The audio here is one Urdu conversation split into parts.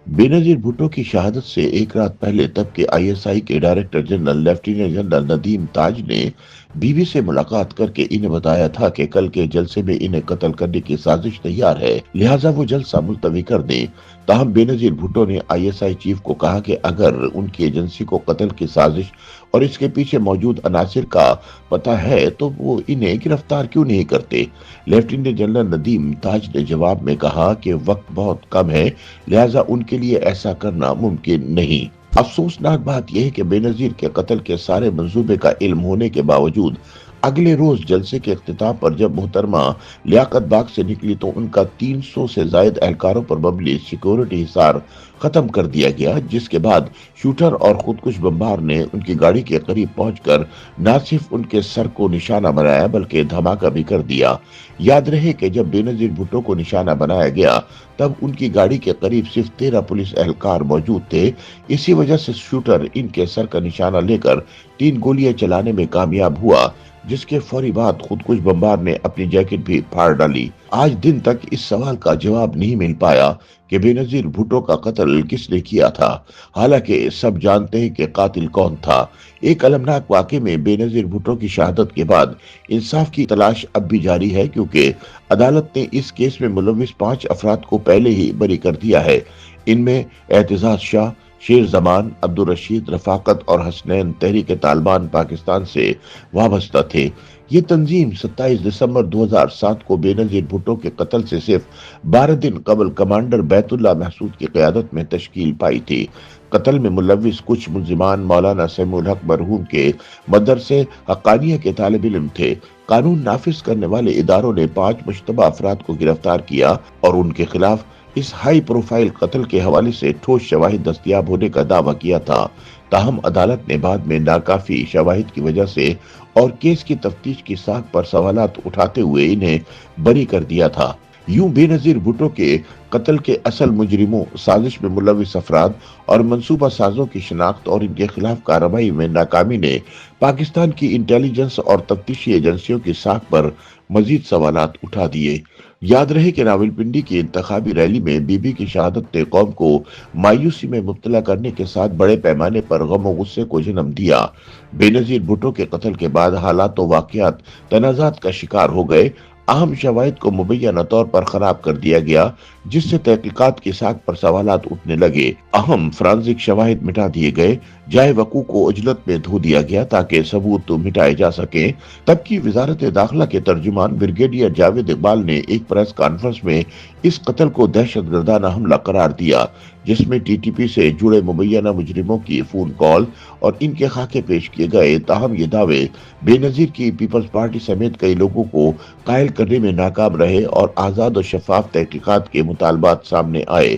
بےنظیر بھٹو کی شہادت سے ایک رات پہلے تب کے آئی ایس آئی کے director general lieutenant general Nadeem Taj نے بیوی سے ملاقات کر کے انہیں بتایا تھا کہ کل کے جلسے میں انہیں قتل کرنے کی سازش تیار ہے، لہٰذا وہ جلسہ ملتوی کر دیں۔ تاہم بےنظیر بھٹو نے آئی ایس آئی چیف کو کہا کہ اگر ان کی ایجنسی کو قتل کی سازش اور اس کے پیچھے موجود عناصر کا پتہ ہے تو وہ انہیں گرفتار کیوں نہیں کرتے۔ لیفٹیننٹ جنرل ندیم تاج نے جواب میں کہا کہ وقت بہت کم ہے، لہٰذا ان کے لیے ایسا کرنا ممکن نہیں۔ افسوسناک بات یہ ہے کہ بےنظیر کے قتل کے سارے منصوبے کا علم ہونے کے باوجود اگلے روز جلسے کے اختتام پر جب محترمہ لیاقت باغ سے نکلی تو ان کا 300 سے زائد اہلکاروں پر مبنی سیکورٹی حصار ختم کر دیا گیا، جس کے بعد شوٹر اور خودکش بمبار نے ان کی گاڑی کے قریب پہنچ کر نہ صرف ان کے سر کو نشانہ بنایا بلکہ دھماکہ بھی کر دیا۔ یاد رہے کہ جب بےنظیر بھٹو کو نشانہ بنایا گیا تب ان کی گاڑی کے قریب صرف 13 پولیس اہلکار موجود تھے۔ اسی وجہ سے شوٹر ان کے سر کا نشانہ لے کر 3 گولیاں چلانے میں کامیاب ہوا، جس کے فوری بعد خودکش بمبار نے اپنی جیکٹ بھی پھاڑ ڈالی۔ آج دن تک اس سوال کا جواب نہیں مل پایا کہ بےنظیر بھٹو کا قتل کس نے کیا تھا، حالانکہ سب جانتے ہیں کہ قاتل کون تھا۔ ایک المناک واقعے میں بےنظیر بھٹو کی شہادت کے بعد انصاف کی تلاش اب بھی جاری ہے، کیونکہ عدالت نے اس کیس میں ملوث 5 افراد کو پہلے ہی بری کر دیا ہے۔ ان میں اعتزاز شاہ، شیر زمان، عبدالرشید، رفاقت اور حسنین تحریک طالبان پاکستان سے وابستہ تھے۔ یہ تنظیم 27 دسمبر 2007 کو بےنظیر بھٹو کے قتل سے صرف 12 دن قبل کمانڈر بیت اللہ محسود کی قیادت میں تشکیل پائی تھی۔ قتل میں ملوث کچھ ملزمان مولانا سمیع الحق مرحوم کے مدرسے حقانیہ کے طالب علم تھے۔ قانون نافذ کرنے والے اداروں نے 5 مشتبہ افراد کو گرفتار کیا اور ان کے خلاف اس ہائی پروفائل قتل کے حوالے سے ٹھوس شواہد دستیاب ہونے کا دعویٰ کیا تھا۔ تاہم عدالت نے بعد میں ناکافی شواہد کی وجہ سے اور کیس کی تفتیش کی ساکھ پر سوالات اٹھاتے ہوئے انہیں بری کر دیا تھا۔ یوں بےنظیر بھٹو کے قتل کے اصل مجرموں، سازش میں ملوث افراد اور منصوبہ سازوں کی شناخت اور ان کے خلاف کارروائی میں ناکامی نے پاکستان کی انٹیلیجنس اور تفتیشی ایجنسیوں کی ساکھ پر مزید سوالات اٹھا دیے۔ یاد رہے کہ راولپنڈی کی انتخابی ریلی میں بی بی کی شہادت نے قوم کو مایوسی میں مبتلا کرنے کے ساتھ بڑے پیمانے پر غم و غصے کو جنم دیا۔ بےنظیر بھٹو کے قتل کے بعد حالات و واقعات تنازعات کا شکار ہو گئے۔ اہم شواہد کو مبینہ طور پر خراب کر دیا گیا، جس سے تحقیقات کی ساکھ پر سوالات اٹھنے لگے۔ اہم فرانزک شواہد مٹا دیے گئے، جائے وقوع کو عجلت میں دھو دیا گیا تاکہ ثبوت مٹائے جا سکیں۔ تب کی وزارت داخلہ کے ترجمان بریگیڈیئر جاوید اقبال نے ایک پریس کانفرنس میں اس قتل کو دہشت گردانہ حملہ قرار دیا، جس میں ٹی ٹی پی سے جڑے مبینہ مجرموں کی فون کال اور ان کے خاکے پیش کیے گئے۔ تاہم یہ دعوے بےنظیر کی پیپلز پارٹی سمیت کئی لوگوں کو قائل کرنے میں ناکام رہے اور آزاد و شفاف تحقیقات کے مطالبات سامنے آئے۔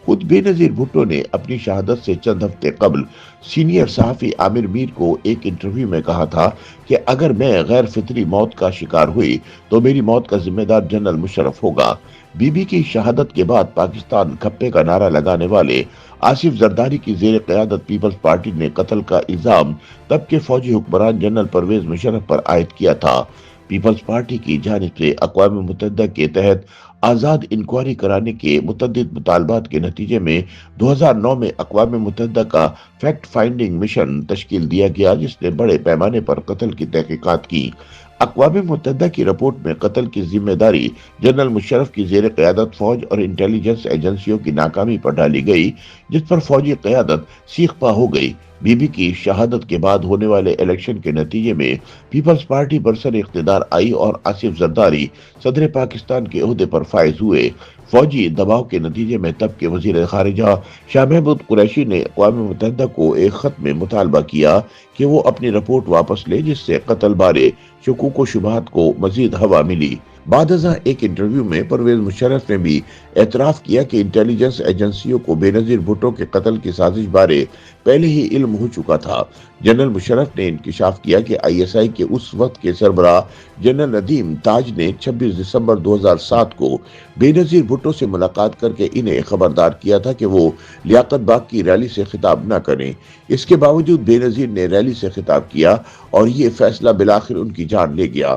خود بےنظیر بھٹو نے اپنی شہادت سے چند ہفتے قبل سینئر صحافی عامر میر کو ایک انٹرویو میں کہا تھا کہ اگر میں غیر فطری موت کا شکار ہوئی تو میری موت کا ذمہ دار جنرل مشرف ہوگا۔ بی بی کی شہادت کے بعد پاکستان کھپے کا نعرہ لگانے والے آصف زرداری کی زیر قیادت پیپلز پارٹی نے قتل کا الزام تب کے فوجی حکمران جنرل پرویز مشرف پر عائد کیا تھا۔ پیپلز پارٹی کی جانب سے اقوام متحدہ کے تحت آزاد انکوائری کرانے کے متعدد مطالبات کے نتیجے میں 2009 میں اقوام متحدہ کا فیکٹ فائنڈنگ مشن تشکیل دیا گیا، جس نے بڑے پیمانے پر قتل کی تحقیقات کی۔ اقوام متحدہ کی رپورٹ میں قتل کی ذمہ داری جنرل مشرف کی زیر قیادت فوج اور انٹیلیجنس ایجنسیوں کی ناکامی پر ڈالی گئی، جس پر فوجی قیادت سیخ پا ہو گئی۔ بی بی کی شہادت کے بعد ہونے والے الیکشن کے نتیجے میں پیپلز پارٹی برسر اقتدار آئی اور آصف زرداری صدر پاکستان کے عہدے پر فائز ہوئے۔ فوجی دباؤ کے نتیجے میں تب کے وزیر خارجہ شاہ محمود قریشی نے اقوام متحدہ کو ایک خط میں مطالبہ کیا کہ وہ اپنی رپورٹ واپس لے، جس سے قتل بارے شکوک و شبہات کو مزید ہوا ملی۔ بعد ازاں ایک انٹرویو میں پرویز مشرف نے بھی اعتراف کیا کہ انٹیلیجنس ایجنسیوں کو بےنظیر بھٹو کے قتل کی سازش بارے پہلے ہی علم ہو چکا تھا۔ جنرل مشرف نے انکشاف کیا کہ آئی ایس آئی کے اس وقت کے سربراہ جنرل ندیم تاج نے 26 دسمبر 2007 کو بےنظیر بھٹو سے ملاقات کر کے انہیں خبردار کیا تھا کہ وہ لیاقت باغ کی ریلی سے خطاب نہ کریں۔ اس کے باوجود بےنظیر نے ریلی سے خطاب کیا اور یہ فیصلہ بالآخر ان کی جان لے گیا۔